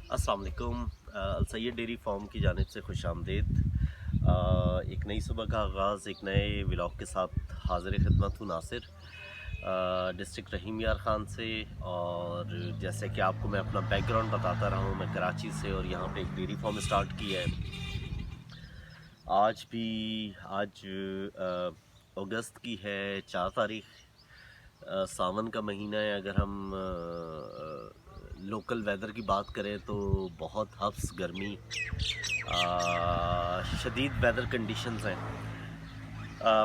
अस्सलाम वालेकुम। अलसैयद dairy farm की जानिब से खुश आमदीद। एक नई सुबह का आगाज़ एक नए व्लॉग के साथ हाज़िर खिदमत हूँ नासिर, डिस्ट्रिक्ट रहीम यार ख़ान से। और जैसे कि आपको मैं अपना बैकग्राउंड बताता रहा हूँ, मैं कराची से और यहाँ पे एक डेयरी फार्म स्टार्ट किया है। आज अगस्त की है 4 तारीख़, सावन का महीना है। अगर हम लोकल वेदर की बात करें तो बहुत हब्स गर्मी, शदीद वेदर कंडीशंस हैं।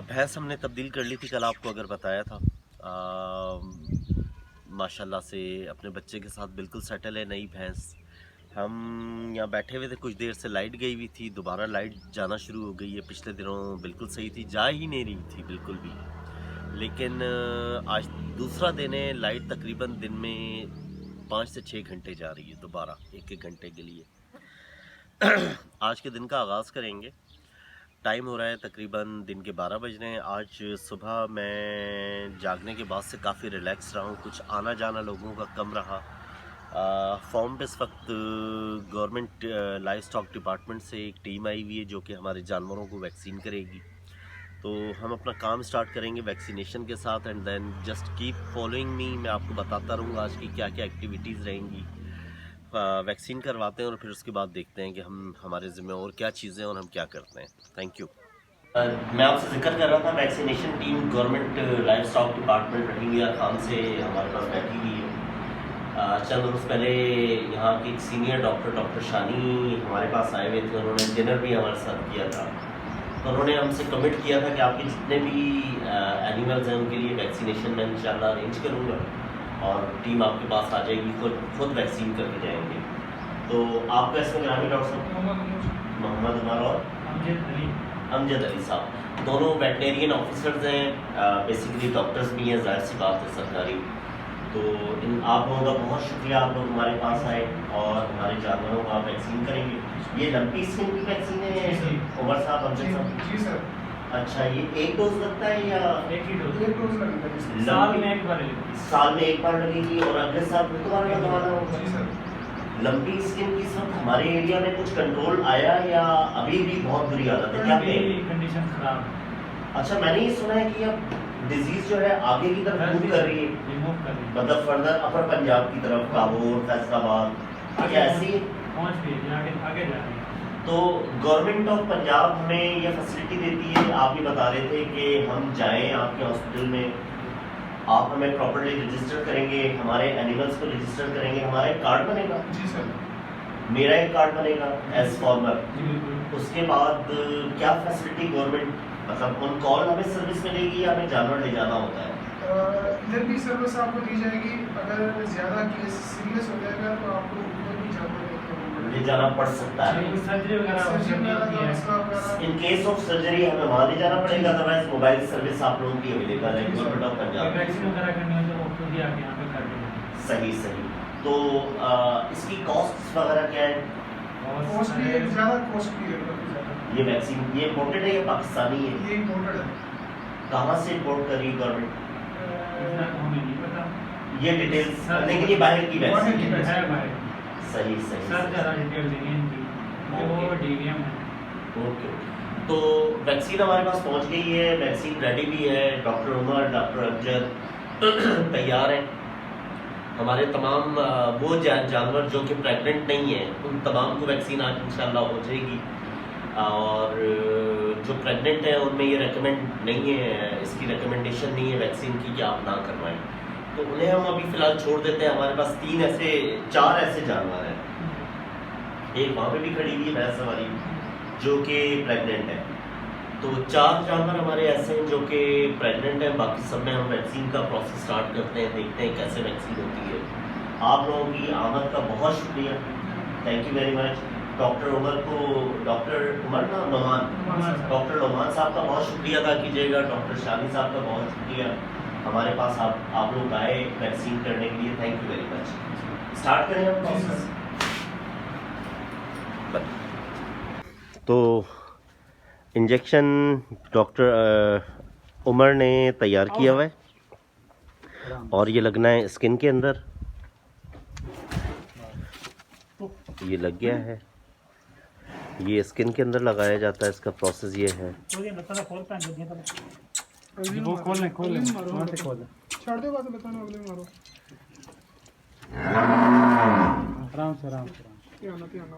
भैंस हमने तब्दील कर ली थी, कल आपको अगर बताया था। माशाल्लाह से अपने बच्चे के साथ बिल्कुल सेटल है नई भैंस। हम यहाँ बैठे हुए थे, कुछ देर से लाइट गई हुई थी, दोबारा लाइट जाना शुरू हो गई है। पिछले दिनों बिल्कुल सही थी, जा ही नहीं रही थी बिल्कुल भी। लेकिन आज दूसरा दिन है, लाइट तकरीबन दिन में 5 से 6 घंटे जा रही है, दोबारा एक एक घंटे के लिए। आज के दिन का आगाज़ करेंगे। टाइम हो रहा है तकरीबन दिन के 12 बज रहे हैं। आज सुबह मैं जागने के बाद से काफ़ी रिलैक्स रहा हूँ, कुछ आना जाना लोगों का कम रहा। फॉर्म पे इस वक्त गवर्नमेंट लाइफ स्टॉक डिपार्टमेंट से एक टीम आई हुई है जो कि हमारे जानवरों को वैक्सीन करेगी। तो हम अपना काम स्टार्ट करेंगे वैक्सीनेशन के साथ, and then just keep following me. मैं आपको बताता रहूँगा आज की क्या क्या एक्टिविटीज़ रहेंगी। वैक्सीन करवाते हैं और फिर उसके बाद देखते हैं कि हम हमारे ज़िम्मे और क्या चीज़ें और हम क्या करते हैं। Thank you. मैं आपसे जिक्र कर रहा था, vaccination team government livestock department Rahim Yar Khan से हमारे पास बैठी हुई है। चंद रोज़ पहले यहाँ की एक सीनियर डॉक्टर शानी हमारे पास आए हुए थे। उन्होंने डिनर भी हमारे साथ किया था। तो उन्होंने हमसे कमिट किया था कि आपके जितने भी एनिमल्स हैं उनके लिए वैक्सीनेशन मैं इंशाल्लाह अरेंज करूँगा और टीम आपके पास आ जाएगी, खुद वैक्सीन करके जाएंगे। तो आपका इसमें ग्रामीण डॉक्टर साहब मोहम्मद उमर और अमजद अली साहब दोनों वेटनेरियन ऑफिसर्स हैं, बेसिकली डॉक्टर्स भी हैं, जाहिर सी बात है सरकारी। तो इन आप लोगों का बहुत शुक्रिया, आप लोग हमारे पास आए और हमारे जानवरों का वैक्सीन करेंगे। ये लंपी स्किन की वैक्सीन है उमर साहब, अमजद साहब? जी सर। अच्छा, ये एक डोज लगता है या एक ही डोज? एक डोज लगता है, साल में एक बार लगेगी। और अगले साल फिर दोबारा लगवाना होगा? जी सर। लंपी स्किन की इस वक्त हमारे एरिया में कुछ कंट्रोल आया या अभी भी बहुत बुरी हालत है? क्या कंडीशन खराब है? अच्छा, मैंने ये सुना है कि अब डिजीज जो है आगे की तरफ मूव कर रही है, मतलब फर्दर अपर पंजाब की तरफ, काबूल, फैसलाबाद, क्या ऐसी पहुंच रही है, आगे जा रही है। तो गवर्नमेंट ऑफ पंजाब हमें ये फैसिलिटी देती है। आप ये बता रहे थे कि हम जाएं आपके हॉस्पिटल में, आप हमें प्रॉपर्ली रजिस्टर करेंगे, हमारे एनिमल्स को रजिस्टर करेंगे, हमारा एक कार्ड बनेगा? जी सर। मेरा एक कार्ड बनेगा एज फॉर्मर। उसके बाद क्या फैसिलिटी गवर्नमेंट, मतलब ऑन कॉल हमें सर्विस मिलेगी या हमें जानवर ले जाना होता है? इधर भी सर्विस आपको दी जाएगी। अगर ज़्यादा केस सीरियस हो जाएगा तो आपको उधर भी जानवर ले जाना पड़ सकता है। सर्जरी वगैरह इन केस ऑफ सर्जरी हमें वहाँ ले जाना पड़ेगा, अदरवाइज मोबाइल सर्विस आप लोगों की अवेलेबल है गवर्नमेंट ऑफ पंजाब। वैक्सीन वगैरह करनी हो तो वो खुद ही आके यहाँ पे कर देंगे। सही सही। तो इसकी कॉस्ट वगैरह क्या है? कॉस्टली है, ज़्यादा कॉस्टली है। ये वैक्सीन ये इम्पोर्टेड है या पाकिस्तानी है? ये इम्पोर्टेड है। कहाँ से इम्पोर्ट कर रही है गवर्नमेंट? हमें नहीं पता ये डिटेल्स, लेकिन ये बाहर की वैक्सीन है। सही सही। सर ज़्यादा डिटेल देंगे इनकी, वो डीवीएम है। ओके। तो वैक्सीन हमारे पास पहुंच गई है, वैक्सीन रेडी भी है। डॉक्टर उमर, डॉक्टर अमजद तैयार हैं। हमारे तमाम वो जानवर जो कि प्रेग्नेंट नहीं है उन तमाम को वैक्सीन आज इंशाल्लाह हो जाएगी। और जो प्रेग्नेंट है उनमें ये रेकमेंड नहीं है, इसकी रिकमेंडेशन नहीं है वैक्सीन की कि आप ना करवाएं, तो उन्हें हम अभी फ़िलहाल छोड़ देते हैं। हमारे पास 4 ऐसे जानवर हैं, एक वहाँ पे भी खड़ी हुई है भैंस हमारी जो कि प्रेग्नेंट है। तो 4 जानवर हमारे ऐसे हैं जो कि प्रेग्नेंट हैं। बाकी सब में हम वैक्सीन का प्रोसेस स्टार्ट करते हैं, देखते हैं कैसे वैक्सीन होती है। आप लोगों की आमद का बहुत शुक्रिया, thank you very much. Doctor Umar को, डॉक्टर उमर ना नोमान, डॉक्टर नोमान साहब का बहुत शुक्रिया अदा कीजिएगा। डॉक्टर शानी साहब का बहुत शुक्रिया, हमारे पास आप लोग आए वैक्सीन करने के लिए, thank you very much. Start करें हम प्रोसेस। तो इंजेक्शन डॉक्टर उमर ने तैयार किया हुआ है और ये लगना है स्किन के अंदर। ये लग गया है। ये स्किन के अंदर लगाया जाता है, इसका प्रोसेस ये है। वो खोल ले वहाँ से खोल छोड़ दो बात बताना अगले मारो आराम से आना भैया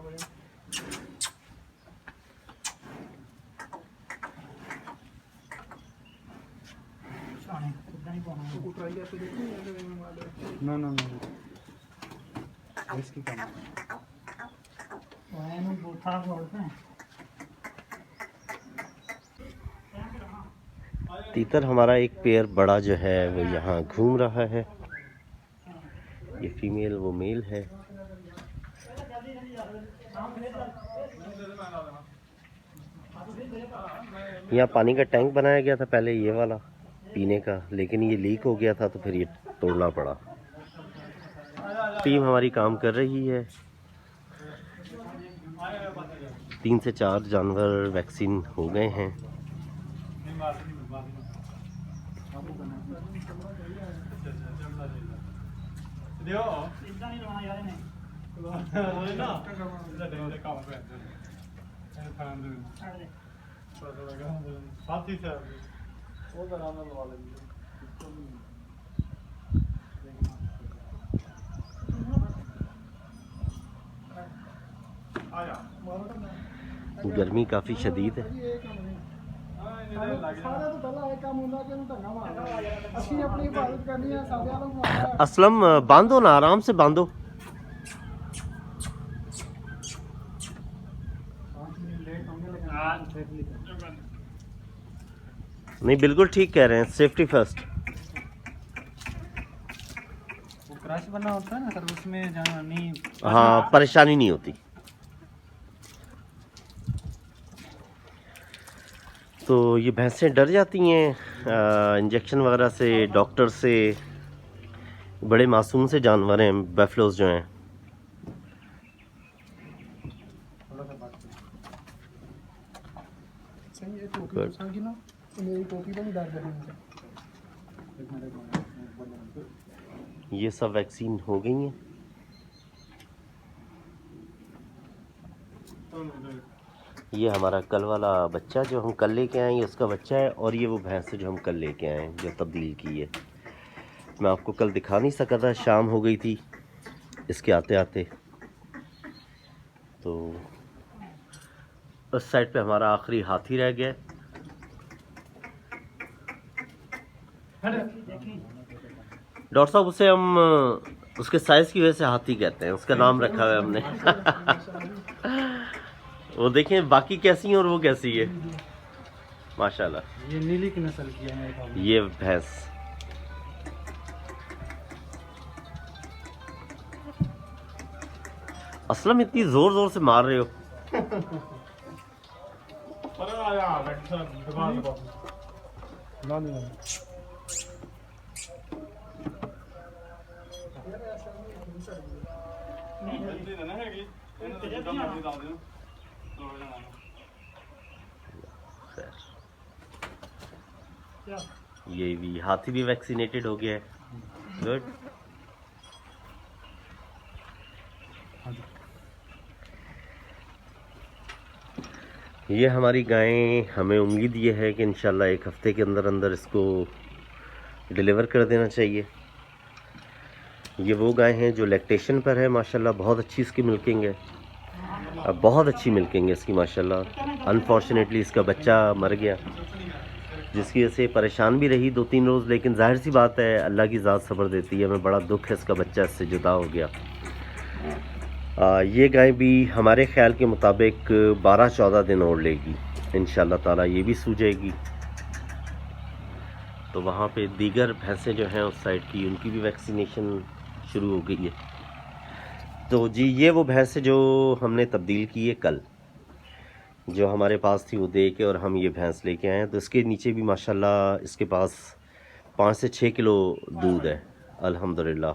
ना इसकी काम तीतर हमारा एक पेयर बड़ा जो है वो यहाँ घूम रहा है। ये फीमेल, वो मेल है। यहाँ पानी का टैंक बनाया गया था पहले, ये वाला पीने का, लेकिन ये लीक हो गया था तो फिर ये तोड़ना पड़ा। टीम हमारी काम कर रही है। 3 से 4 जानवर वैक्सीन हो गए हैं। गर्मी काफ़ी शदीद है। असलम बांधो ना, आराम से बांधो। नहीं, बिल्कुल ठीक कह रहे हैं, सेफ्टी फर्स्ट। वो क्रश बना होता है ना सर, उसमें जाना नहीं, हाँ, परेशानी नहीं होती। तो ये भैंसें डर जाती हैं इंजेक्शन वगैरह से, डॉक्टर से। बड़े मासूम से जानवर हैं बफलोज जो हैं। ये सब वैक्सीन हो गई हैं। ये हमारा कल वाला बच्चा जो हम कल लेके आए, ये उसका बच्चा है। और ये वो भैंस जो हम कल लेके आए जो तब्दील की है। मैं आपको कल दिखा नहीं सका था, शाम हो गई थी इसके आते आते। तो उस साइड पे हमारा आखिरी हाथी रह गया। डॉक्टर साहब, उसे हम उसके साइज की वजह से हाथी कहते हैं, उसका नाम रखा हुआ है हमने। वो देखें बाकी कैसी हैं और वो कैसी है, माशाल्लाह। ये नीली की नस्ल की है ये भैंस। असलम इतनी जोर जोर से मार रहे हो। ये भी हाथी भी वैक्सीनेटेड हो गया है। गुड। ये हमारी गायें, हमें उम्मीद ये है कि इंशाल्लाह 1 हफ्ते के अंदर अंदर इसको डिलीवर कर देना चाहिए। ये वो गाय हैं जो लैक्टेशन पर है, माशाल्लाह बहुत अच्छी इसकी मिल्किंग है, बहुत अच्छी मिल्किंग है इसकी माशाल्लाह। अनफॉर्चुनेटली इसका बच्चा मर गया, जिसकी वजह से परेशान भी रही 2-3 रोज़, लेकिन जाहिर सी बात है अल्लाह की ज़ात सब्र देती है। हमें बड़ा दुख है इसका बच्चा इससे जुदा हो गया। ये गाय भी हमारे ख्याल के मुताबिक 12-14 दिन और लेगी इंशाल्लाह ताला, ये भी सू जाएगी। तो वहाँ पे दीगर भैंसें जो हैं उस साइड की, उनकी भी वैक्सीनेशन शुरू हो गई है। तो जी ये वो भैंसें जो हमने तब्दील की है कल, जो हमारे पास थी वो दे के, और हम ये भैंस लेके आए हैं। तो इसके नीचे भी माशाल्लाह इसके पास 5 से 6 किलो दूध है अल्हम्दुलिल्लाह।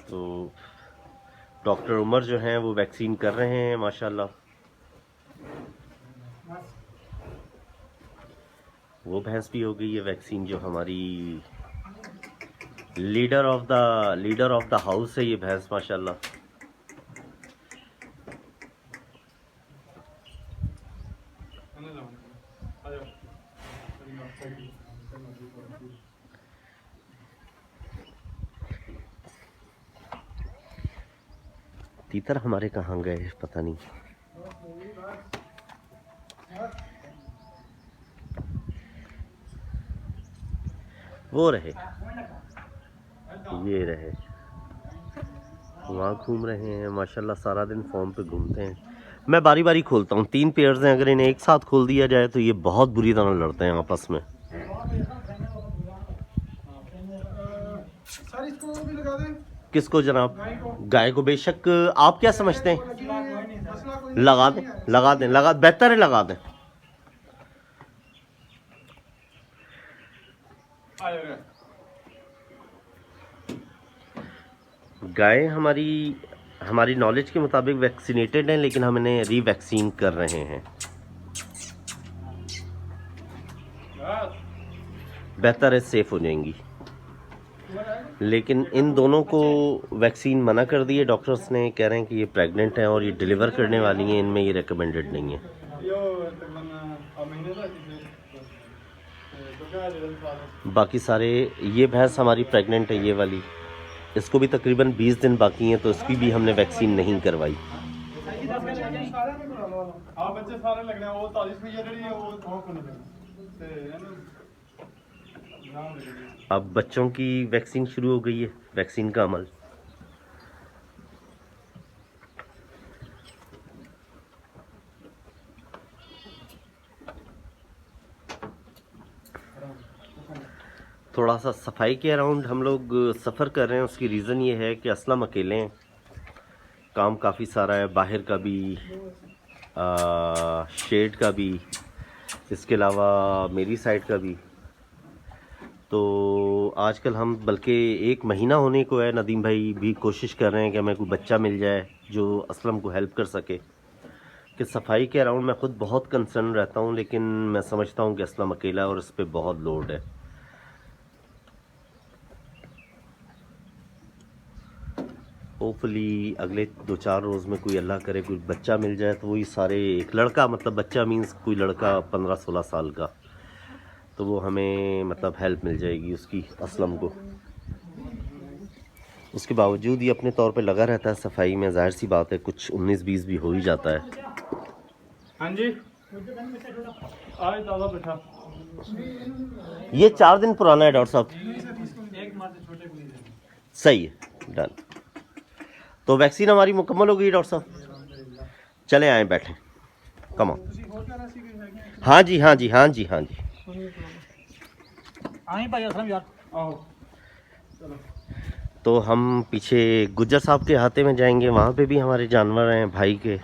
तो डॉक्टर उमर जो हैं वो वैक्सीन कर रहे हैं माशाल्लाह। वो भैंस भी हो गई है वैक्सीन जो हमारी लीडर ऑफ द हाउस है ये भैंस माशाल्लाह। तीतर हमारे कहाँ गए पता नहीं। वो रहे, ये रहे, वहाँ घूम रहे हैं माशाल्लाह। सारा दिन फ़ोन पे घूमते हैं। मैं बारी बारी खोलता हूँ, 3 पेयर्स हैं, अगर इन्हें एक साथ खोल दिया जाए तो ये बहुत बुरी तरह लड़ते हैं आपस में। सर इसको भी लगा दें। किसको जनाब? गाय को बेशक। आप क्या समझते हैं? मसला कोई लगा दें, लगा दें, लगा, बेहतर है लगा दें। गाय हमारी नॉलेज के मुताबिक वैक्सीनेटेड हैं, लेकिन हम इन्हें रीवैक्सीन कर रहे हैं। बेहतर है, सेफ हो जाएंगी। लेकिन इन दोनों को वैक्सीन मना कर दी है डॉक्टर्स ने, कह रहे हैं कि ये प्रेग्नेंट हैं और ये डिलीवर करने वाली हैं, इनमें ये रिकमेंडेड नहीं है। बाकी सारे, ये भैंस हमारी प्रेग्नेंट है ये वाली, इसको भी तकरीबन 20 दिन बाकी हैं, तो इसकी भी हमने वैक्सीन नहीं करवाई। अब बच्चों की वैक्सीन शुरू हो गई है, वैक्सीन का अमल। थोड़ा सा सफाई के अराउंड हम लोग सफ़र कर रहे हैं। उसकी रीज़न ये है कि असलम अकेले हैं, काम काफ़ी सारा है, बाहर का भी, शेड का भी, इसके अलावा मेरी साइड का भी। तो आजकल हम, बल्कि 1 महीना होने को है, नदीम भाई भी कोशिश कर रहे हैं कि हमें कोई बच्चा मिल जाए जो असलम को हेल्प कर सके। कि सफाई के अराउंड मैं ख़ुद बहुत कंसर्न रहता हूँ, लेकिन मैं समझता हूँ कि असलम अकेला है और इस पर बहुत लोड है। होपफुली अगले 2-4 रोज़ में कोई अल्लाह करे कोई बच्चा मिल जाए, तो वही सारे, एक लड़का, मतलब बच्चा मीन्स कोई लड़का 15-16 साल का, तो वो हमें मतलब हेल्प मिल जाएगी उसकी, असलम को। उसके बावजूद ये अपने तौर पे लगा रहता है सफाई में, जाहिर सी बात है कुछ 19-20 भी हो ही जाता है। हाँ जी, आज ताज़ा बैठा। ये 4 दिन पुराना है डॉक्टर साहब। सही है, डन। तो वैक्सीन हमारी मुकम्मल हो गई डॉक्टर साहब, चले आए, बैठें, कम ऑन। हाँ जी, हाँ जी, हाँ जी, हाँ जी। तो हम पीछे गुज्जर साहब के अहाते में जाएंगे, वहाँ पे भी हमारे जानवर हैं भाई के,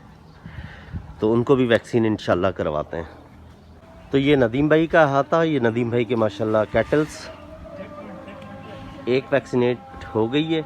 तो उनको भी वैक्सीन इंशाल्लाह करवाते हैं। तो ये नदीम भाई का अहाता, ये नदीम भाई के माशाल्लाह कैटल्स, एक वैक्सीनेट हो गई है।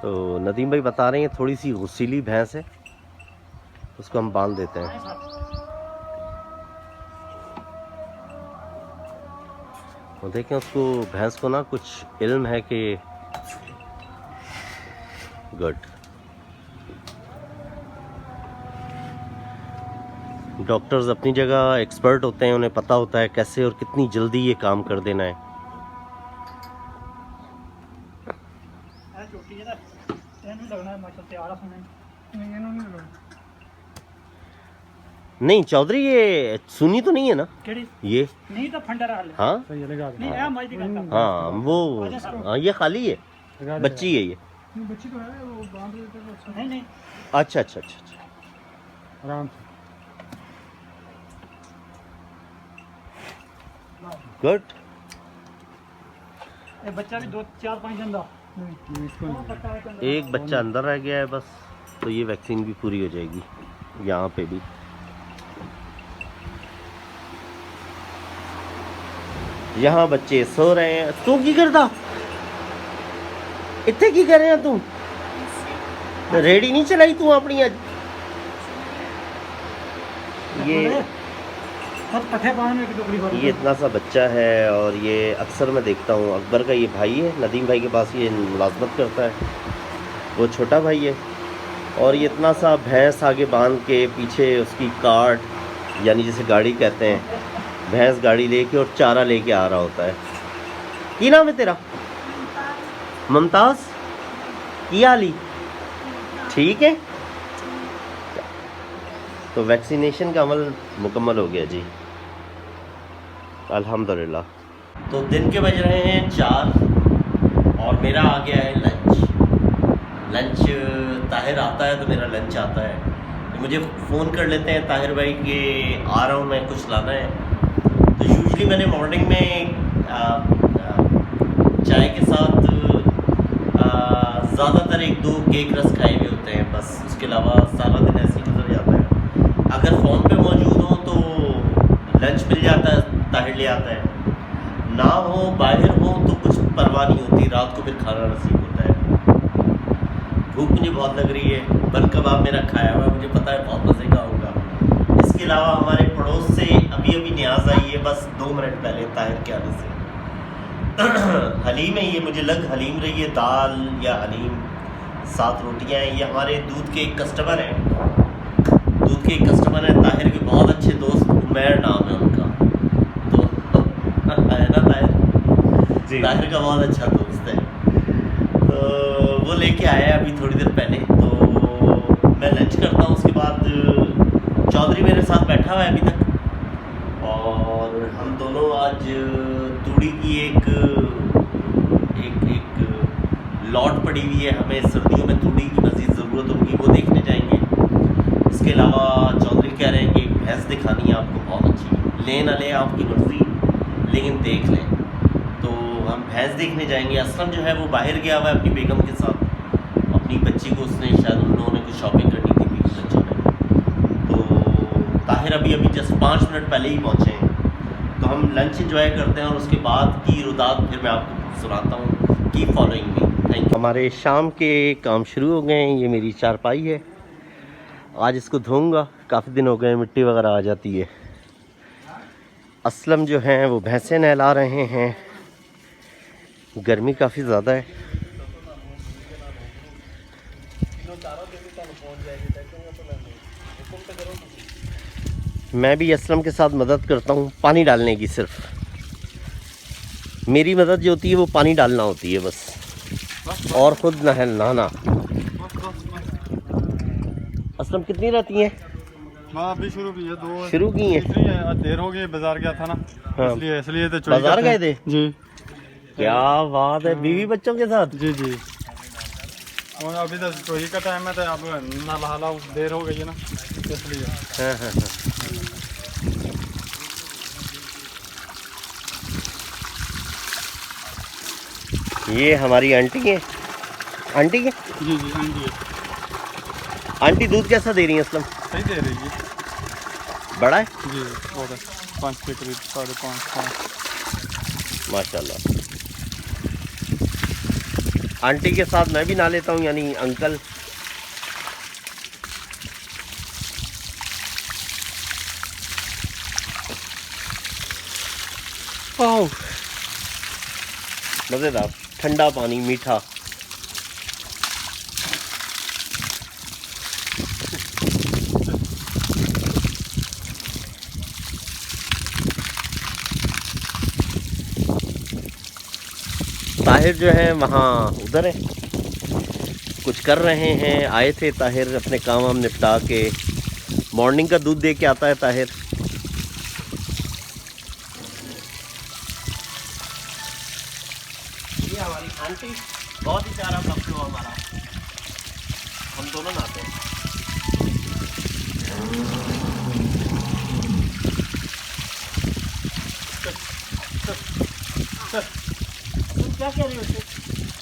तो नदीम भाई बता रहे हैं थोड़ी सी गुस्सीली भैंस है, उसको हम बांध देते हैं। तो देखें उसको, भैंस को ना कुछ इल्म है कि गुड। डॉक्टर्स अपनी जगह एक्सपर्ट होते हैं, उन्हें पता होता है कैसे और कितनी जल्दी ये काम कर देना है। नहीं चौधरी, ये सुनी तो नहीं है ना? ये नहीं तो फंडा रहा। हाँ नहीं है, मर्जी करता। हाँ, वो, हाँ, ये खाली है, बच्ची है ये। बच्ची तो है, वो बांध देते हैं तो नहीं नहीं, अच्छा अच्छा अच्छा अच्छा, आराम से। गुड। ये बच्चा भी 2-4-5 दिन दा। एक बच्चा अंदर रह गया है बस, तो ये वैक्सीन भी पूरी हो जाएगी यहाँ पे भी। यहाँ बच्चे सो रहे हैं। तू की करता इतने की कर रहे हैं तू? रेडी नहीं चलाई तू अपनी अज? ये इतना सा बच्चा है और ये अक्सर मैं देखता हूँ। अकबर का ये भाई है, नदीम भाई के पास ये मुलाजमत करता है, वो छोटा भाई है। और ये इतना सा भैंस आगे बांध के पीछे उसकी कार्ट यानी जिसे गाड़ी कहते हैं, भैंस गाड़ी लेके और चारा लेके आ रहा होता है। की नाम है तेरा? मुमताज़। की हाली? ठीक है। तो वैक्सीनेशन का अमल मुकम्मल हो गया जी, अल्हम्दुलिल्लाह। तो दिन के बज रहे हैं 4 और मेरा आ गया है लंच। ताहिर आता है तो मेरा लंच आता है। तो मुझे फ़ोन कर लेते हैं ताहिर भाई कि आ रहा हूँ मैं, कुछ लाना है। तो यूजुअली मैंने मॉर्निंग में चाय के साथ ज़्यादातर 1-2 केक रस खाए हुए होते हैं, बस। उसके अलावा सारा दिन ऐसे ही गुजर जाता है। अगर फ़ोन पे मौजूद हो तो लंच मिल जाता है, ताहिर ले आता है। ना हो, बाहर हो तो कुछ परवाह नहीं होती, रात को फिर खाना नसीब होता है। भूख मुझे बहुत लग रही है। बन कबाब मेरा खाया हुआ है, मुझे पता है बहुत मज़े का होगा। इसके अलावा हमारे पड़ोस से अभी न्याज आई है, बस 2 मिनट पहले ताहिर के आने से। हलीम है ये, मुझे लग हलीम रही है, दाल या हलीम, 7 रोटियां हैं। ये हमारे दूध के एक कस्टमर हैं, ताहिर के बहुत अच्छे दोस्त, उमैर नाम है उनका। तो है ना ताहिर? ताहिर का बहुत अच्छा दोस्त है। तो वो लेके आया अभी थोड़ी देर पहले। तो मैं लंच करता हूँ, उसके बाद चौधरी मेरे साथ बैठा हुआ है अभी तक। और हम दोनों आज तूड़ी की एक लॉट पड़ी हुई है, हमें सर्दियों में तूड़ी की मज़ीद ज़रूरत होगी, वो देखने जाएंगे। इसके अलावा चौधरी कह रहे हैं कि भैंस दिखानी है आपको बहुत अच्छी, ले ना ले आपकी मर्ज़ी, लेकिन देख लें। तो हम भैंस देखने जाएंगे। असलम जो है वो बाहर गया हुआ है अपनी बेगम के साथ, अपनी बच्ची को उसने शायद उन लोगों ने कुछ शॉपिंग करनी थी बच्चों ने। तो ताहिर अभी जस्ट 5 मिनट पहले ही पहुँचे हैं। तो हम लंच इंजॉय करते हैं और उसके बाद की रुदात फिर मैं आपको सुनाता हूँ। Keep following me, thank you. हमारे शाम के काम शुरू हो गए हैं। ये मेरी चारपाई है, आज इसको धोऊंगा, काफ़ी दिन हो गए मिट्टी वगैरह आ जाती है। असलम जो हैं वो भैंसें नहला रहे हैं, गर्मी काफ़ी ज़्यादा है। मैं भी असलम के साथ मदद करता हूँ पानी डालने की। सिर्फ मेरी मदद जो होती है वो पानी डालना होती है बस, और ख़ुद नहाना। असलम कितनी रहती हैं? हाँ अभी शुरू की है, 2 शुरू की हैं। देर हो गई, बाजार गया था ना। हाँ। इसलिए तो बाजार गए थे जी। क्या बात है, बीवी बच्चों के साथ? जी। और अभी तो चोरी का टाइम है, तो अब नहा देर हो गई है ना, इसलिए। हाँ। ये हमारी आंटी है। आंटी है? जी आंटी है। आंटी दूध कैसा दे रही है असलम? सही दे रही है। बड़ा है जी, और 5 के करीब, 5.5 माशाल्लाह। आंटी के साथ मैं भी नहा लेता हूँ, यानी अंकल। मज़ेदार ठंडा पानी, मीठा। ताहिर जो है वहाँ उधर है, कुछ कर रहे हैं। आए थे ताहिर अपने काम वाम निपटा के, मॉर्निंग का दूध दे के आता है ताहिर। ये हमारी आंटी बहुत ही प्यारा पक्षी हो हमारा, हम दोनों नहाते हैं। क्या कह रहे हो?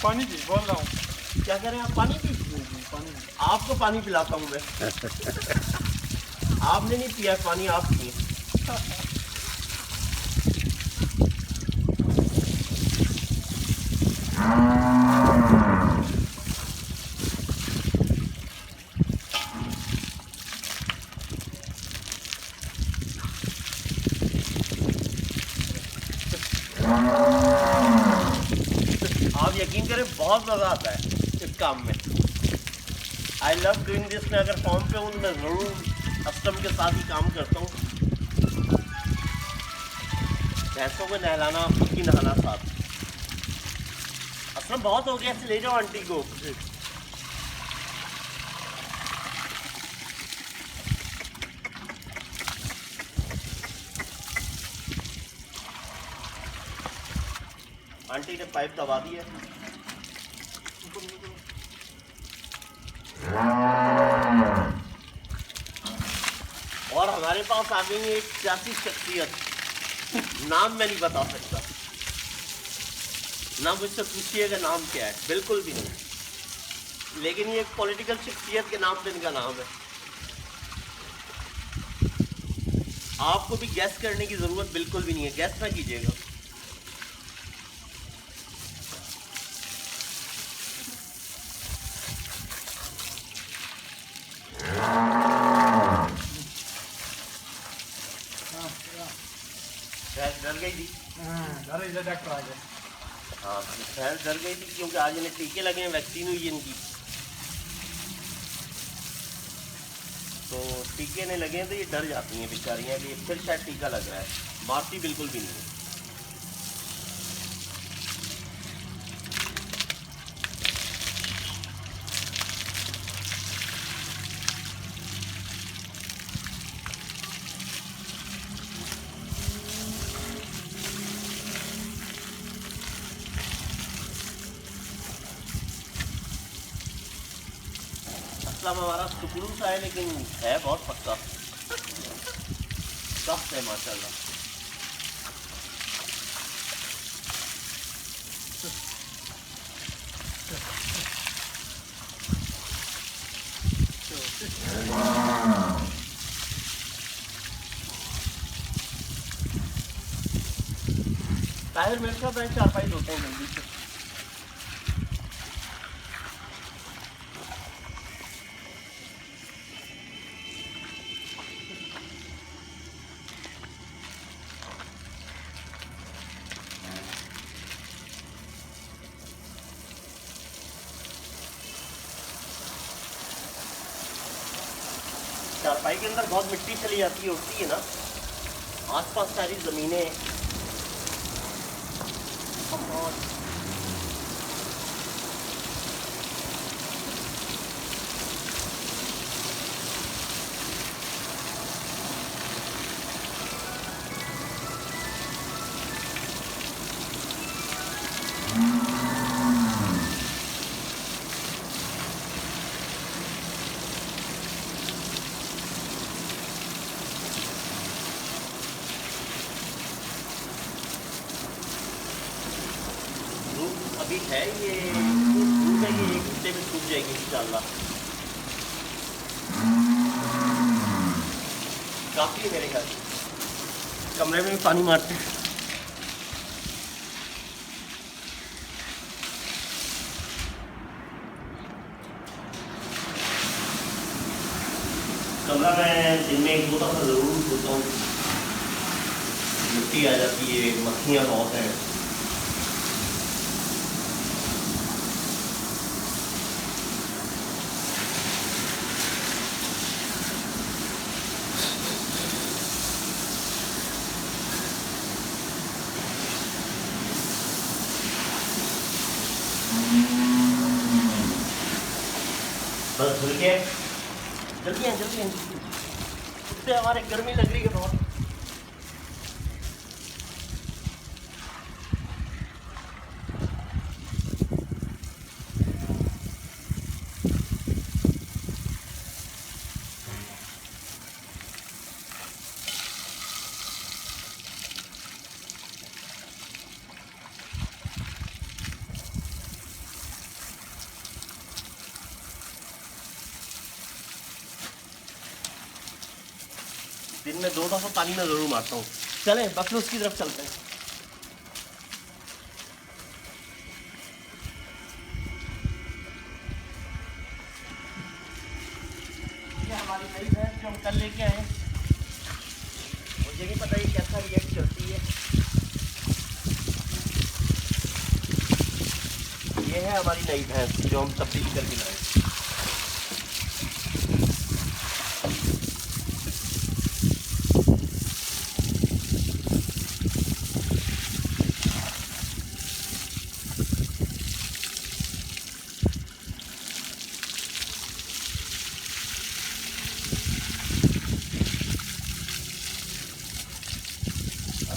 पानी जी बोल रहा हूँ। क्या कह रहे हैं आप? पानी पी? पानी। आपको पानी पिलाता हूँ मैं। आपने नहीं पिया पानी, आप पिए। आप यकीन करें बहुत मज़ा आता है इस काम में। I love doing this. मैं अगर फॉर्म पे हूँ तो मैं ज़रूर कस्टम के साथ ही काम करता हूँ। भैंसों को नहलाना, खुद की नहाना साथ। असलम बहुत हो गया, ऐसे ले जाओ आंटी को। आंटी ने पाइप दबा दी है। और हमारे पास आ गई है एक सियासी शख्सियत, नाम मैं नहीं बता सकता, ना मुझसे पूछिएगा नाम क्या है, बिल्कुल भी नहीं, लेकिन ये एक पॉलिटिकल शख्सियत के नाम पे इनका नाम है। आपको भी गैस करने की ज़रूरत बिल्कुल भी नहीं है, गैस ना कीजिएगा। भैंस डर गई थी। डॉक्टर आ गए। हाँ, भैंस डर गई थी क्योंकि आज इन्हें टीके लगे हैं, वैक्सीन हुई है इनकी, तो टीके नहीं लगे हैं तो ये डर जाती हैं बेचारियाँ कि फिर शायद टीका लग रहा है। मारती बिल्कुल भी नहीं है। असलम हमारा सुकरू सा है लेकिन है बहुत पक्का, सख्त है माशाल्लाह। ताहिर मेरे साथ भाई चारपाई धोते हैं जल्दी से। चारपाई के अंदर बहुत मिट्टी चली जाती है, उठती है ना, आसपास सारी ज़मीनें। अभी है ये धूप है, ये 1 घंटे में सूख जाएगी इंशाल्लाह। काफ़ी है मेरे घर, कमरे में भी पानी मारते हैं। कमरा मैं दिन में 1-2 दफ़ा ज़रूर धोता हूँ, मिट्टी आ जाती है, मक्खियाँ बहुत हैं। बस धुल के जल्दी हैं इससे हमारे गर्मी लग रही है बहुत। दिन में 2 दफ़ा पानी में ज़रूर मारता हूँ। चलें बकरूस की तरफ चलते हैं। हमारी नई भैंस जो हम कल लेके आए, मुझे नहीं पता ये कैसा रिएक्ट करती है। ये है हमारी नई भैंस जो हम तब्दील करके लाए।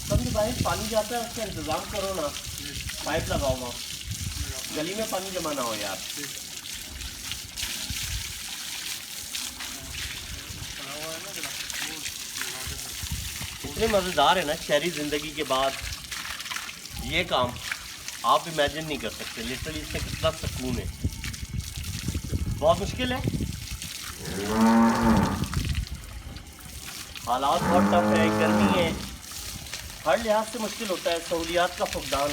समझ भाई, पानी जाता है उसका इंतजाम करो ना, पाइप लगाओ वहाँ, गली में पानी जमा ना हो यार। इतने मज़ेदार है ना शहरी ज़िंदगी के बाद ये काम, आप इमेजिन नहीं कर सकते। लिटरली इससे कितना सुकून है, बहुत मुश्किल है, हालात बहुत टफ है, गर्मी है, हर लिहाज से मुश्किल होता है। सहूलियात का फुकदान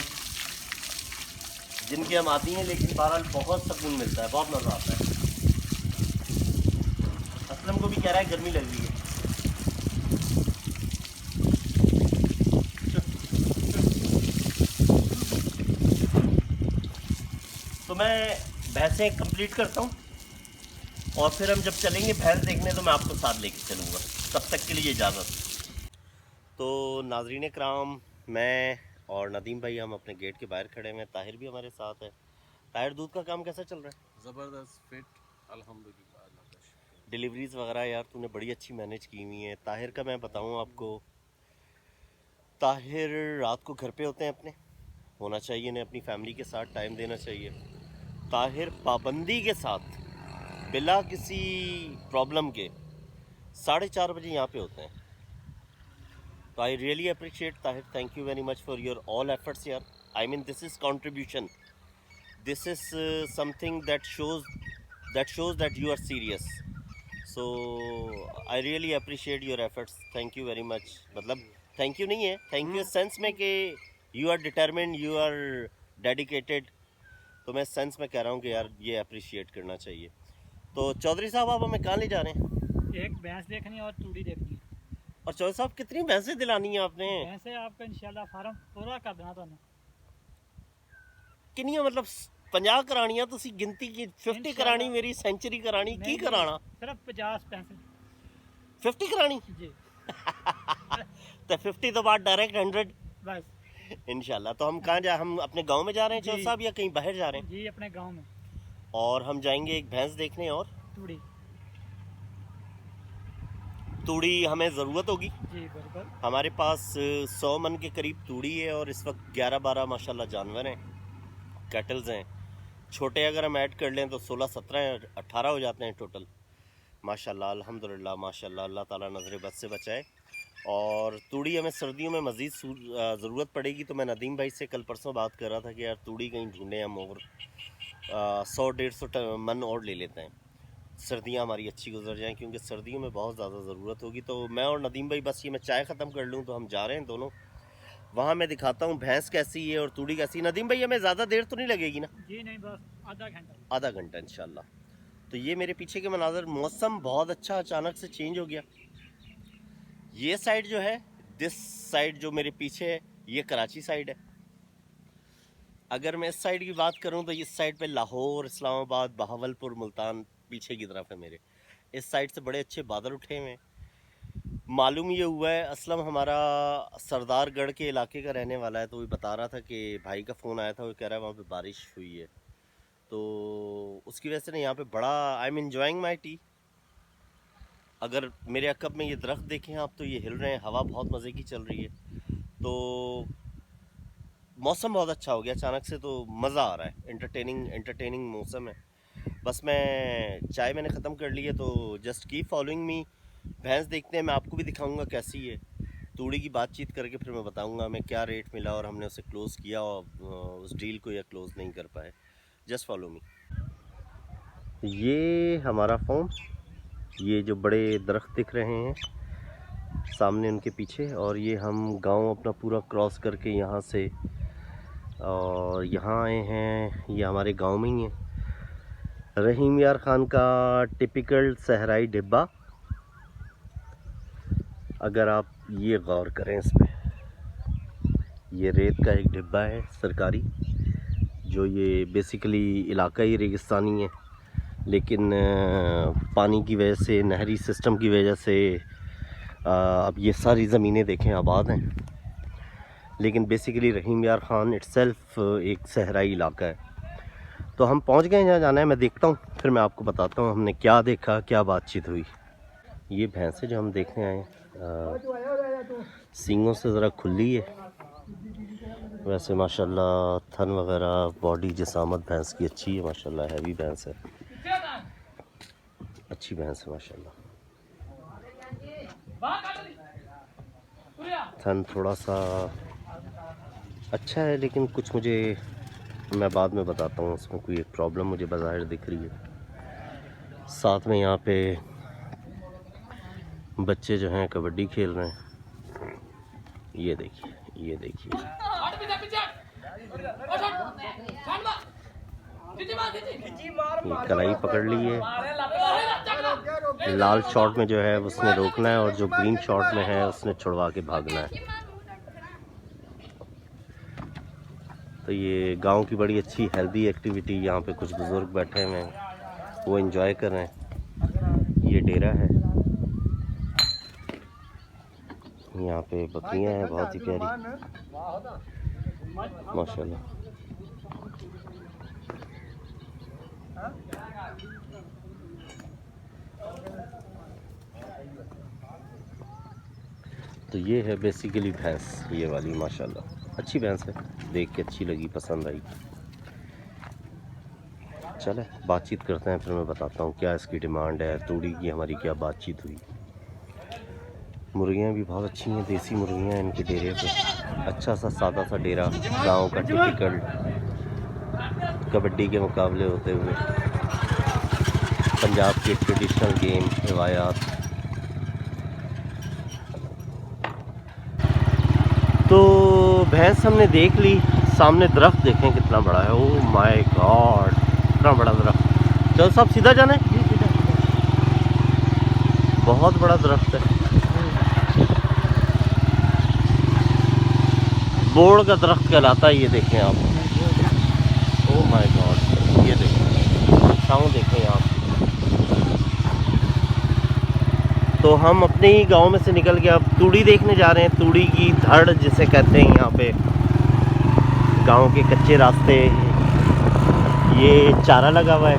जिनके हम आती हैं, लेकिन बहरहाल बहुत सुकून मिलता है, बहुत मज़ा आता है। असलम को भी कह रहा है गर्मी लग रही है। तो मैं भैंसें कंप्लीट करता हूँ और फिर हम जब चलेंगे भैंस देखने तो मैं आपको साथ लेके चलूँगा। तब तक के लिए इजाज़त। तो नाज़रीन कराम, मैं और नदीम भाई हम अपने गेट के बाहर खड़े हैं। ताहिर भी हमारे साथ है। ताहिर, दूध का काम कैसा चल रहा है? ज़बरदस्त, फिट, अल्हम्दुलिल्लाह, अल्लाह का शुक्र। डिलीवरीज़ वगैरह यार तूने बड़ी अच्छी मैनेज की हुई हैं। ताहिर का मैं बताऊँ आपको, ताहिर रात को घर पे होते हैं, अपने होना चाहिए, इन्हें अपनी फैमिली के साथ टाइम देना चाहिए। ताहिर पाबंदी के साथ बिला किसी प्रॉब्लम के 4:30 बजे यहाँ पे होते हैं। तो I really appreciate Tahir, thank you very much for your all efforts यार। I mean this is contribution, this is something that shows that you are serious. So I really appreciate your efforts, thank you very much. मतलब thank you नहीं है, thank you sense में कि you are determined, you are dedicated. तो मैं sense में कह रहा हूँ कि यार ये अप्रिशिएट करना चाहिए। तो चौधरी साहब, आप हमें कहाँ ले जा रहे हैं? एक भैंस देखनी है और तूड़ी देखनी है। और चौधरी साहब, कितनी भैंसें दिलानी है आपने? भैंसे आपका इंशाल्लाह फार्म पूरा कर देना तुहानू। कितनी मतलब 50 करानियां तुसी गिनती की, 50 करानी, मेरी सेंचुरी करानी, की कराना? सिर्फ 50 पैसे 50 करानी जी तो 50 तो बाद डायरेक्ट 100 बस इंशाल्लाह। तो हम कहाँ जा, हम अपने गांव में जा रहे हैं चौधरी साहब, या कहीं बाहर जा रहे हैं? जी, अपने गांव में। और हम जाएंगे एक भैंस देखने, और तूड़ी तूड़ी हमें ज़रूरत होगी। जी बिल्कुल। हमारे पास 100 मन के करीब तूड़ी है और इस वक्त 11-12 माशाल्लाह जानवर हैं, कैटल्स हैं। छोटे अगर हम ऐड कर लें तो 16-17-18 हो जाते हैं टोटल। माशाल्लाह, अल्हम्दुलिल्लाह, माशाल्लाह, अल्लाह ताला नज़र बद से बचाए। और तूड़ी हमें सर्दियों में मज़ीद ज़रूरत पड़ेगी। तो मैं नदीम भाई से कल परसों बात कर रहा था कि यार तूड़ी कहीं ढूंढें हम, और 100-150 मन और ले लेते हैं, सर्दियाँ हमारी अच्छी गुजर जाएं, क्योंकि सर्दियों में बहुत ज़्यादा ज़रूरत होगी। तो मैं और नदीम भाई, बस ये मैं चाय ख़त्म कर लूँ तो हम जा रहे हैं दोनों। वहाँ मैं दिखाता हूँ भैंस कैसी है और तूड़ी कैसी है। नदीम भाई, हमें ज़्यादा देर तो नहीं लगेगी ना? जी नहीं, बस आधा घंटा। आधा घंटा इंशाल्लाह। तो ये मेरे पीछे के मनाज़र, मौसम बहुत अच्छा अचानक से चेंज हो गया। ये साइड जो है, दिस साइड जो मेरे पीछे है, ये कराची साइड है। अगर मैं इस साइड की बात करूं तो इस साइड पे लाहौर, इस्लामाबाद, बहावलपुर, मुल्तान पीछे की तरफ है मेरे। इस साइड से बड़े अच्छे बादल उठे हुए हैं। मालूम ये हुआ है, असलम हमारा सरदारगढ़ के इलाके का रहने वाला है, तो वो बता रहा था कि भाई का फ़ोन आया था, वो कह रहा है वहाँ पे बारिश हुई है। तो उसकी वजह से ना यहाँ पे बड़ा, I am enjoying my T. अगर मेरे अकब में ये दरख्त देखें आप तो ये हिल रहे हैं, हवा बहुत मज़े की चल रही है। तो मौसम बहुत अच्छा हो गया अचानक से, तो मज़ा आ रहा है, एंटरटेनिंग मौसम है। बस मैं चाय मैंने ख़त्म कर ली है, तो जस्ट कीप फॉलोइंग मी। भैंस देखते हैं, मैं आपको भी दिखाऊंगा कैसी है। तूड़ी की बातचीत करके फिर मैं बताऊंगा हमें क्या रेट मिला और हमने उसे क्लोज़ किया और उस डील को या क्लोज़ नहीं कर पाए। Just follow me. ये हमारा फॉर्म, ये जो बड़े दरख्त दिख रहे हैं सामने उनके पीछे, और ये हम गांव अपना पूरा क्रॉस करके यहाँ से और यहाँ आए हैं। ये हमारे गांव में ही है, रहीम यार खान का टिपिकल सहराई डिब्बा। अगर आप ये गौर करें इस पे, ये रेत का एक डिब्बा है सरकारी, जो ये बेसिकली इलाका ही रेगिस्तानी है, लेकिन पानी की वजह से, नहरी सिस्टम की वजह से अब ये सारी ज़मीनें देखें आबाद हैं। लेकिन बेसिकली रहीम यार ख़ान इट्सेल्फ एक सहराई इलाका है। तो हम पहुंच गए जहाँ जाना है, मैं देखता हूँ, फिर मैं आपको बताता हूँ हमने क्या देखा, क्या बातचीत हुई। ये भैंस है जो हम देखने आए हैं, सींगों से ज़रा खुली है, वैसे माशाल्लाह थन वगैरह बॉडी जिसामत भैंस की अच्छी है माशाल्लाह, हैवी भैंस है, अच्छी भैंस है माशाल्लाह। थन थोड़ा सा अच्छा है, लेकिन कुछ मुझे, मैं बाद में बताता हूँ, उसमें कोई एक प्रॉब्लम मुझे बाज़ाहिर दिख रही है। साथ में यहाँ पे बच्चे जो हैं कबड्डी खेल रहे हैं, ये देखिए, ये देखिए, ये कलाई पकड़ ली है। लाल शॉट में जो है उसने रोकना है, और जो ग्रीन शॉट में है उसने छुड़वा के भागना है। तो ये गांव की बड़ी अच्छी हेल्दी एक्टिविटी, यहाँ पे कुछ बुज़ुर्ग बैठे हुए हैं, वो एंजॉय कर रहे हैं। ये डेरा है, यहाँ पे बकरियां हैं बहुत ही प्यारी माशाल्लाह। तो ये है बेसिकली भैंस, ये वाली माशाल्लाह अच्छी भैंस है, देख के अच्छी लगी, पसंद आई। चले बातचीत करते हैं, फिर मैं बताता हूँ क्या इसकी डिमांड है, तूड़ी की हमारी क्या बातचीत हुई। मुर्गियाँ भी बहुत अच्छी हैं, देसी मुर्गियाँ इनके डेरे पे, अच्छा सा सादा सा डेरा, गांव का टिपिकल, कबड्डी के मुकाबले होते हुए, पंजाब के ट्रेडिशनल गेम, रिवायात। तो भैंस हमने देख ली, सामने दरख्त देखें कितना बड़ा है, ओह माय गॉड कितना बड़ा दरख्त। चलो साहब सीधा जाना है, बहुत बड़ा दरख्त है, बोड़ का दरख्त कहलाता है ये, देखें आप, ओह माय गॉड, ये देखें, छाँव देखें आप। तो हम अपने ही गांव में से निकल के अब तूड़ी देखने जा रहे हैं, तूड़ी की धड़ जिसे कहते हैं यहाँ पे, गांव के कच्चे रास्ते, ये चारा लगा हुआ है,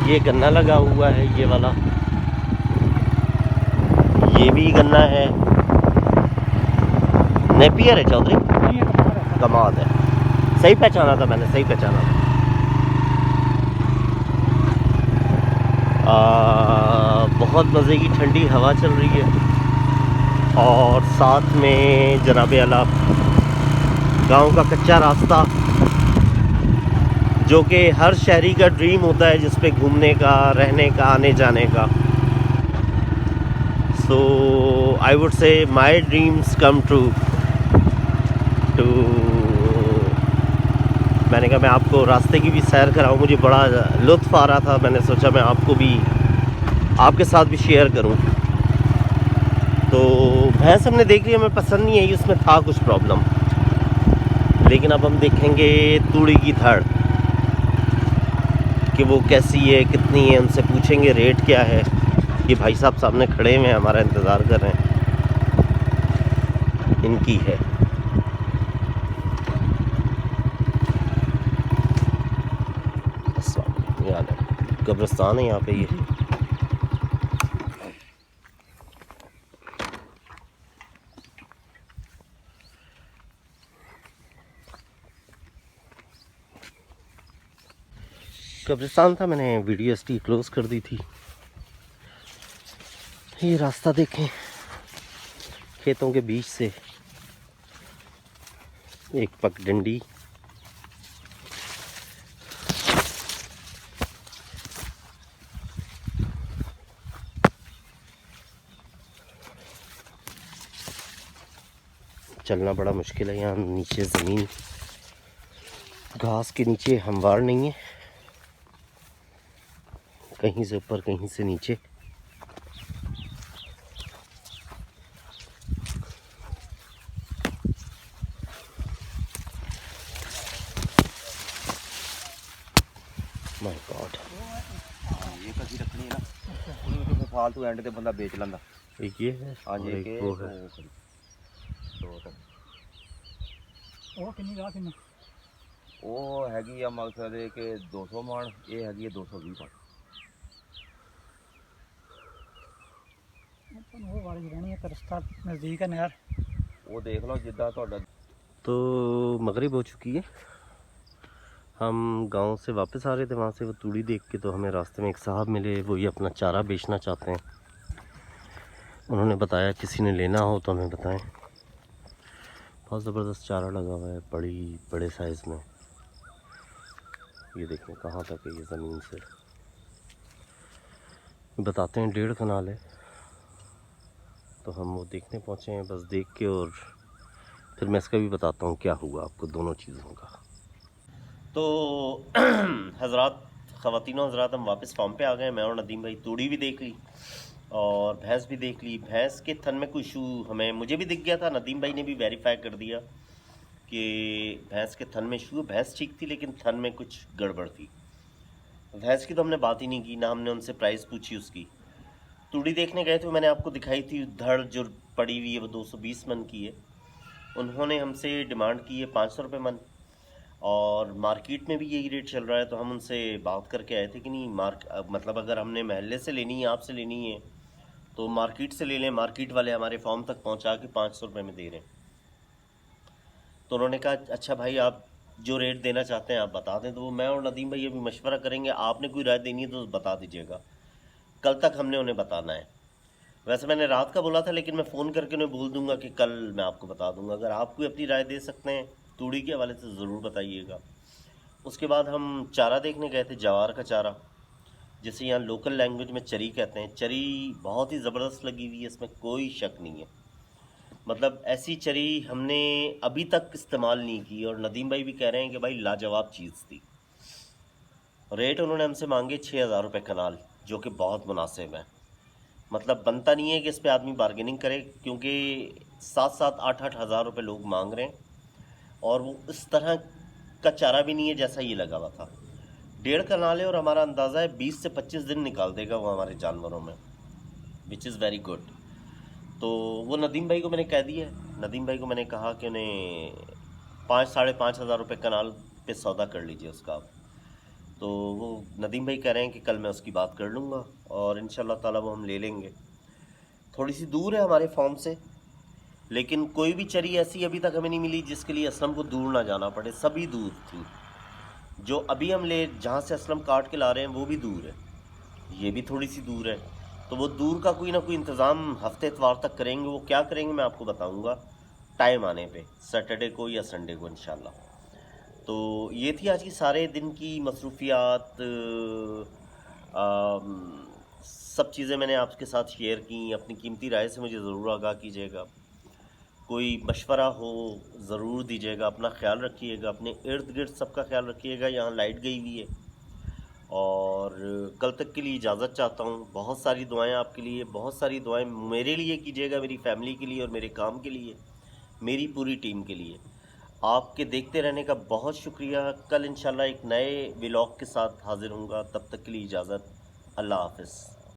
ये गन्ना लगा हुआ है, ये वाला, ये भी गन्ना है, नेपियर है चौधरी, कमाल है, सही पहचाना था मैंने, सही पहचाना था। बहुत मज़े की ठंडी हवा चल रही है, और साथ में जनाब आला गांव का कच्चा रास्ता, जो कि हर शहरी का ड्रीम होता है, जिस पे घूमने का, रहने का, आने जाने का। सो I would say my dreams come true. तो मैंने कहा मैं आपको रास्ते की भी सैर कराऊं, मुझे बड़ा लुत्फ़ आ रहा था, मैंने सोचा मैं आपको भी, आपके साथ भी शेयर करूं। तो भैंस हमने देख ली, हमें पसंद नहीं आई, उसमें था कुछ प्रॉब्लम, लेकिन अब हम देखेंगे तूड़ी की धड़ कि वो कैसी है, कितनी है, उनसे पूछेंगे रेट क्या है। ये भाई साहब सामने खड़े हुए हैं, हमारा इंतज़ार कर रहे हैं, इनकी है। कब्रिस्तान है यहाँ पे, ये कब्रिस्तान था, मैंने वीडियो एसटी क्लोज कर दी थी। ये रास्ता देखें, खेतों के बीच से एक पगडंडी, चलना बड़ा मुश्किल है यहाँ, नीचे ज़मीन घास के नीचे हमवार नहीं है, कहीं से ऊपर कहीं से नीचे। माय गॉड ये कसी रखनी है ना तो फिर फालतू एंड ते बंदा बेच लंदा एक ये है हाँ और जी एक के वो है। तो ਉਹ ਕਿੰਨੀ ਰਾਹ ਕਿੰਨਾ ਉਹ ਹੈਗੀ ਆ ਮਕਸਦ ਇਹ ਕਿ 200 ਮਣ ਇਹ ਹੈਗੀ ਹੈ 220 ਮਣ ਆਪਾਂ ਨੂੰ ਉਹ ਵਾਲੀ ਰਹਿਣੀ ਹੈ ਤੇ ਰਸਤਾ ਨਜ਼ਦੀਕ ਹੈ ਨਹਿਰ ਉਹ ਦੇਖ ਲਓ ਜਿੱਦਾਂ ਤੁਹਾਡਾ तो मगरिब हो चुकी है, हम गांव से वापस आ रहे थे, वहाँ से वो तूड़ी देख के तो हमें रास्ते में एक साहब मिले, वो ये अपना चारा बेचना चाहते हैं। उन्होंने बताया किसी ने लेना हो तो हमें बताएं। बहुत ज़बरदस्त चारा लगा हुआ है, बड़े साइज़ में। ये देखें कहाँ तक है ये ज़मीन से, बताते हैं 1.5 कनाल है। तो हम वो देखने पहुँचे हैं, बस देख के और फिर मैं इसका भी बताता हूँ क्या हुआ आपको, दोनों चीज़ों का। तो हज़रात, ख़वातीनो हज़रात, हम वापस फार्म पे आ गए। मैं और नदीम भाई तूड़ी भी देख ली और भैंस भी देख ली। भैंस के थन में कोई इशू मुझे भी दिख गया था, नदीम भाई ने भी वेरीफाई कर दिया कि भैंस के थन में इशू है। भैंस ठीक थी लेकिन थन में कुछ गड़बड़ थी। भैंस की तो हमने बात ही नहीं की, ना हमने उनसे प्राइस पूछी उसकी। तूड़ी देखने गए तो मैंने आपको दिखाई थी धड़ जो पड़ी हुई है वो 220 मन की है। उन्होंने हमसे डिमांड की है 500 रुपये मन, और मार्केट में भी यही रेट चल रहा है। तो हम उनसे बात करके आए थे कि नहीं मतलब अगर हमने महल्ले से लेनी है, आपसे लेनी है तो मार्केट से ले लें, मार्केट वाले हमारे फॉर्म तक पहुंचा के 500 रुपये में दे रहे हैं। तो उन्होंने कहा अच्छा भाई आप जो रेट देना चाहते हैं आप बता दें। तो वो मैं और नदीम भाई अभी मशवरा करेंगे, आपने कोई राय देनी है तो बता दीजिएगा, कल तक हमने उन्हें बताना है। वैसे मैंने रात का बोला था लेकिन मैं फ़ोन करके उन्हें बोल दूंगा कि कल मैं आपको बता दूंगा। अगर आप कोई अपनी राय दे सकते हैं तूड़ी के हवाले से ज़रूर बताइएगा। उसके बाद हम चारा देखने गए थे, जवार का चारा, जिसे यहाँ लोकल लैंग्वेज में चरी कहते हैं। चरी बहुत ही ज़बरदस्त लगी हुई है, इसमें कोई शक नहीं है। मतलब ऐसी चरी हमने अभी तक इस्तेमाल नहीं की, और नदीम भाई भी कह रहे हैं कि भाई लाजवाब चीज़ थी। रेट उन्होंने हमसे मांगे 6,000 रुपये कनाल, जो कि बहुत मुनासिब है। मतलब बनता नहीं है कि इस पे आदमी बार्गेनिंग करे, क्योंकि 7-7, 8-8 हज़ार रुपये लोग मांग रहे हैं, और वो इस तरह का चारा भी नहीं है जैसा ये लगा हुआ था। 1.5 कनाल है और हमारा अंदाज़ा है 20 से 25 दिन निकाल देगा वो हमारे जानवरों में, विच इज़ वेरी गुड। तो वो नदीम भाई को मैंने कह दिया है, नदीम भाई को मैंने कहा कि उन्हें 5-5.5 हज़ार रुपये कनाल पे सौदा कर लीजिए उसका आप। तो वो नदीम भाई कह रहे हैं कि कल मैं उसकी बात कर लूँगा और इंशाल्लाह ताला वो हम ले लेंगे। थोड़ी सी दूर है हमारे फार्म से, लेकिन कोई भी चरी ऐसी अभी तक हमें नहीं मिली जिसके लिए असलम को दूर ना जाना पड़े। सभी दूर थी। जो अभी हम जहाँ से असलम काट के ला रहे हैं वो भी दूर है, ये भी थोड़ी सी दूर है। तो वो दूर का कोई ना कोई इंतज़ाम हफ्ते इतवार तक करेंगे। वो क्या करेंगे मैं आपको बताऊँगा टाइम आने पे, सैटरडे को या संडे को इंशाल्लाह। तो ये थी आज की सारे दिन की मसरूफियात, सब चीज़ें मैंने आपके साथ शेयर की। अपनी कीमती राय से मुझे ज़रूर आगाह कीजिएगा, कोई मशवरा हो ज़रूर दीजिएगा। अपना ख्याल रखिएगा, अपने इर्द गिर्द सबका ख्याल रखिएगा। यहाँ लाइट गई हुई है और कल तक के लिए इजाज़त चाहता हूँ। बहुत सारी दुआएं आपके लिए, बहुत सारी दुआएं मेरे लिए कीजिएगा, मेरी फैमिली के लिए और मेरे काम के लिए, मेरी पूरी टीम के लिए। आपके देखते रहने का बहुत शुक्रिया। कल इंशाल्लाह एक नए व्लॉग के साथ हाज़िर होऊंगा। तब तक के लिए इजाज़त, अल्लाह हाफ़िज़।